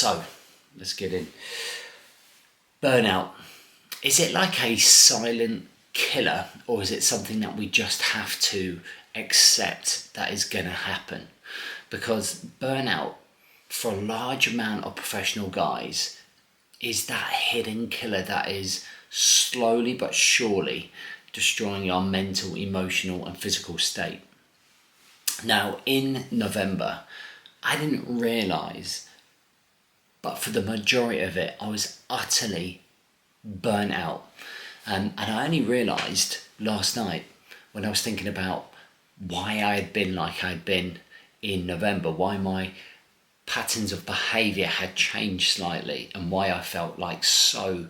So, let's get in. Burnout. Is it like a silent killer, or is it something that we just have to accept that is going to happen? Because burnout, for a large amount of professional guys, is that hidden killer that is slowly but surely destroying our mental, emotional and physical state. Now, in November, I didn't realise, but for the majority of it, I was utterly burnt out. And I only realised last night when I was thinking about why I had been like I'd been in November, why my patterns of behaviour had changed slightly, and why I felt like so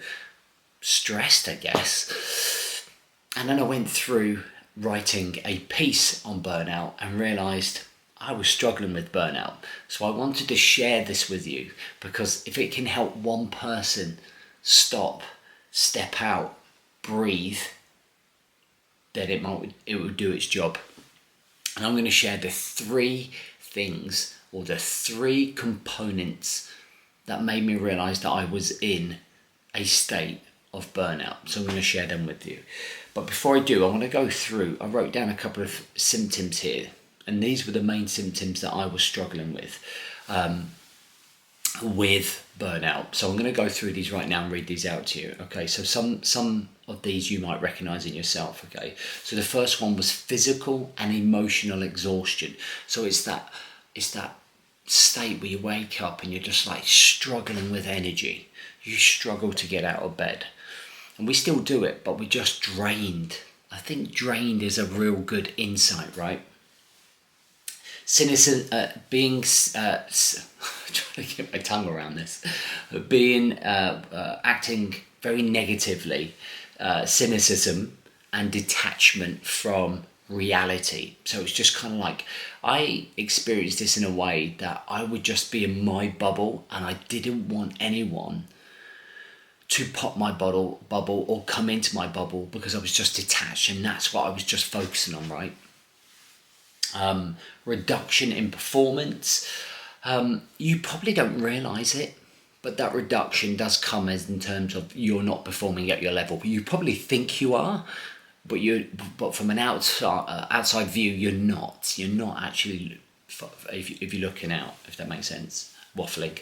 stressed, I guess. And then I went through writing a piece on burnout and realised I was struggling with burnout. So I wanted to share this with you, because if it can help one person stop, step out, breathe, then it would do its job. And I'm going to share the three things, or the three components that made me realise that I was in a state of burnout. So I'm going to share them with you. But before I do, I want to go through, I wrote down a couple of symptoms here, and these were the main symptoms that I was struggling with burnout. So I'm going to go through these right now and read these out to you. Okay, so some of these you might recognise in yourself. Okay, so the first one was physical and emotional exhaustion. So it's that state where you wake up and you're just like struggling with energy. You struggle to get out of bed, and we still do it, but we're just drained. I think drained is a real good insight, right? Cynicism, trying to get my tongue around this, acting very negatively, cynicism and detachment from reality. So it's just kind of like, I experienced this in a way that I would just be in my bubble, and I didn't want anyone to pop my bubble or come into my bubble, because I was just detached, and that's what I was just focusing on, right? Reduction in performance. You probably don't realise it, but that reduction does come as in terms of you're not performing at your level. You probably think you are, but from an outside view, you're not. You're not actually, if you're looking out, if that makes sense. Waffling.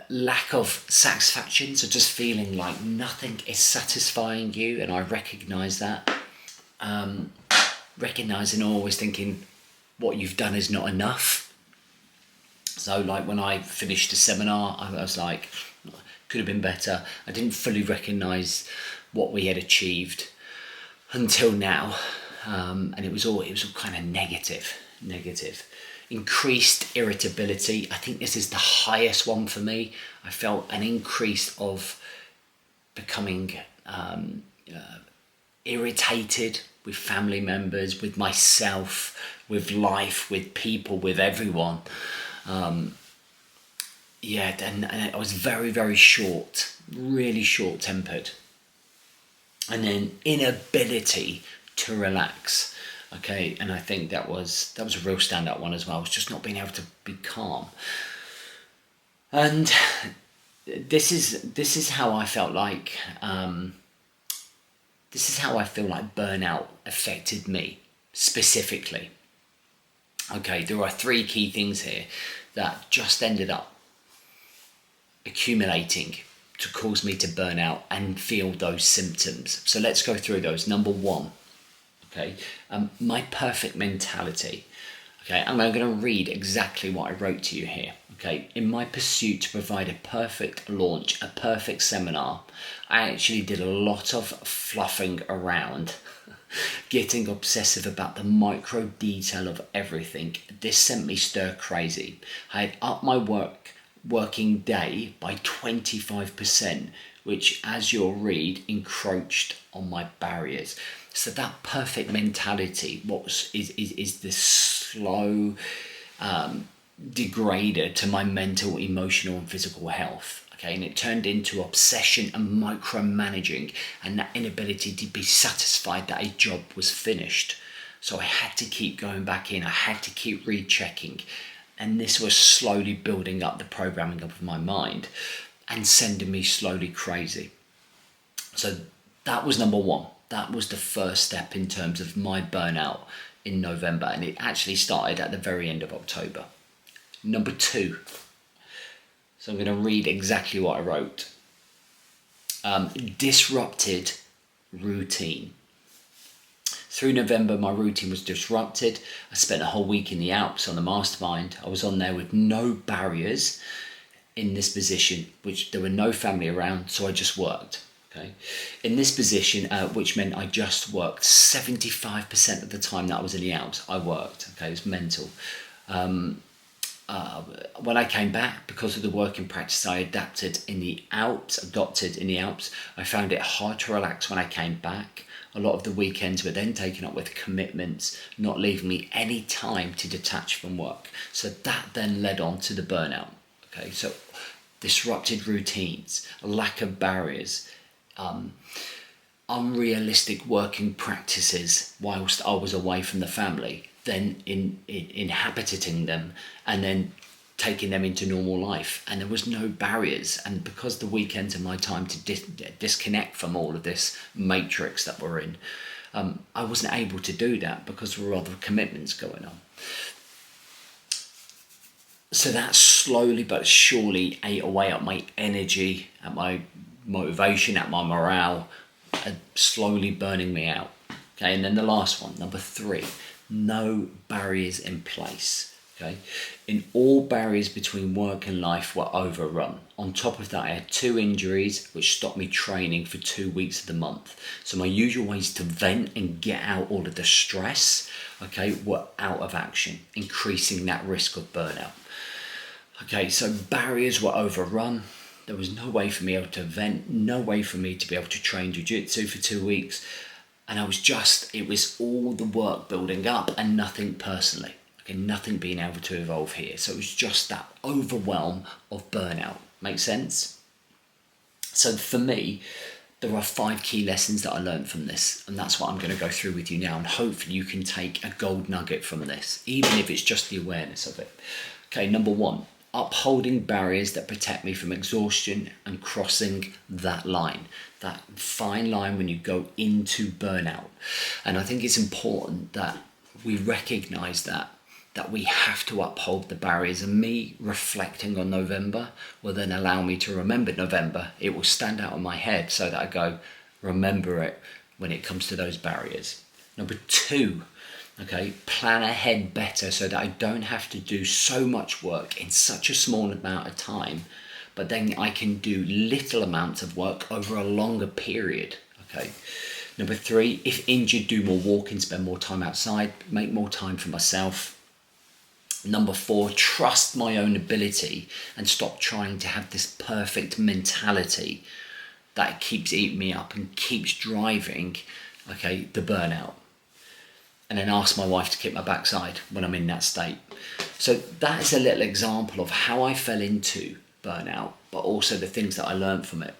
Lack of satisfaction, so just feeling like nothing is satisfying you, and I recognise that. Recognising, always thinking what you've done is not enough. So like when I finished a seminar, I was like, could have been better. I didn't fully recognise what we had achieved until now, and it was all kind of negative. Increased irritability. I think this is the highest one for me. I felt an increase of becoming irritated with family members, with myself, with life, with people, with everyone. And I was very, very really short-tempered. And then inability to relax. Okay, and I think that was a real standout one as well. Was just not being able to be calm. And this is how I felt like. This is how I feel like burnout affected me specifically. Okay, there are three key things here that just ended up accumulating to cause me to burn out and feel those symptoms. So let's go through those. Number one, okay, my perfect mentality. Okay, I'm going to read exactly what I wrote to you here. Okay, in my pursuit to provide a perfect launch, a perfect seminar, I actually did a lot of fluffing around, getting obsessive about the micro detail of everything. This sent me stir crazy. I had upped my working day by 25%, which, as you'll read, encroached on my barriers. So that perfect mentality, is this slow degrader to my mental, emotional and physical health. Okay, and it turned into obsession and micromanaging, and that inability to be satisfied that a job was finished. So I had to keep going back in. I had to keep rechecking. And this was slowly building up the programming of my mind and sending me slowly crazy. So that was number one. That was the first step in terms of my burnout in November. And it actually started at the very end of October. Number two. So I'm going to read exactly what I wrote. Disrupted routine. Through November, my routine was disrupted. I spent a whole week in the Alps on the mastermind. I was on there with no barriers in this position, which there were no family around, so I just worked. Okay, in this position, which meant I just worked 75% of the time that I was in the Alps. I worked. Okay, it was mental. When I came back, because of the working practice I adopted in the Alps, I found it hard to relax when I came back. A lot of the weekends were then taken up with commitments, not leaving me any time to detach from work. So that then led on to the burnout. Okay, so disrupted routines, a lack of barriers, unrealistic working practices whilst I was away from the family, then inhabiting them and then taking them into normal life. And there was no barriers. And because the weekends are my time to disconnect from all of this matrix that we're in, I wasn't able to do that because there were other commitments going on. So that slowly but surely ate away at my energy, at my motivation, at my morale, and slowly burning me out. Okay, and then the last one, number three, no barriers in place. Okay, in all barriers between work and life were overrun. On top of that, I had 2 injuries which stopped me training for 2 weeks of the month. So my usual ways to vent and get out all of the stress, okay, were out of action, increasing that risk of burnout. Okay, so barriers were overrun. There was no way for me able to vent, no way for me to be able to train jiu-jitsu for 2 weeks. And it was all the work building up and nothing personally. Okay, nothing being able to evolve here. So it was just that overwhelm of burnout. Make sense? So for me, there are 5 key lessons that I learned from this. And that's what I'm going to go through with you now. And hopefully you can take a gold nugget from this, even if it's just the awareness of it. Okay, number 1. Upholding barriers that protect me from exhaustion and crossing that line, that fine line when you go into burnout. And I think it's important that we recognize that we have to uphold the barriers. And me reflecting on November will then allow me to remember November. It will stand out in my head so that I go, remember it when it comes to those barriers. Number 2, okay, plan ahead better so that I don't have to do so much work in such a small amount of time, but then I can do little amounts of work over a longer period, okay. Number 3, if injured, do more walking, spend more time outside, make more time for myself. Number 4, trust my own ability and stop trying to have this perfect mentality that keeps eating me up and keeps driving, okay, the burnout. And then ask my wife to kick my backside when I'm in that state. So that is a little example of how I fell into burnout, but also the things that I learned from it.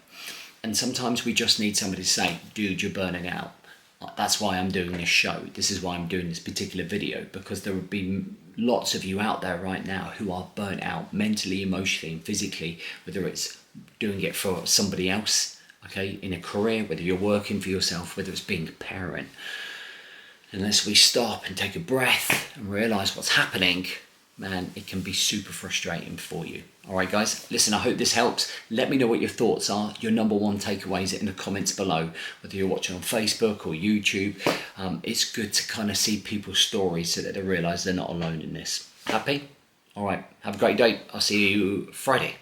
And sometimes we just need somebody to say, dude, you're burning out. That's why I'm doing this show. This is why I'm doing this particular video, because there would be lots of you out there right now who are burnt out mentally, emotionally, and physically, whether it's doing it for somebody else, okay, in a career, whether you're working for yourself, whether it's being a parent. Unless we stop and take a breath and realise what's happening, man, it can be super frustrating for you. All right, guys, listen, I hope this helps. Let me know what your thoughts are, your number 1 takeaways in the comments below, whether you're watching on Facebook or YouTube. It's good to kind of see people's stories so that they realise they're not alone in this. Happy? All right, have a great day. I'll see you Friday.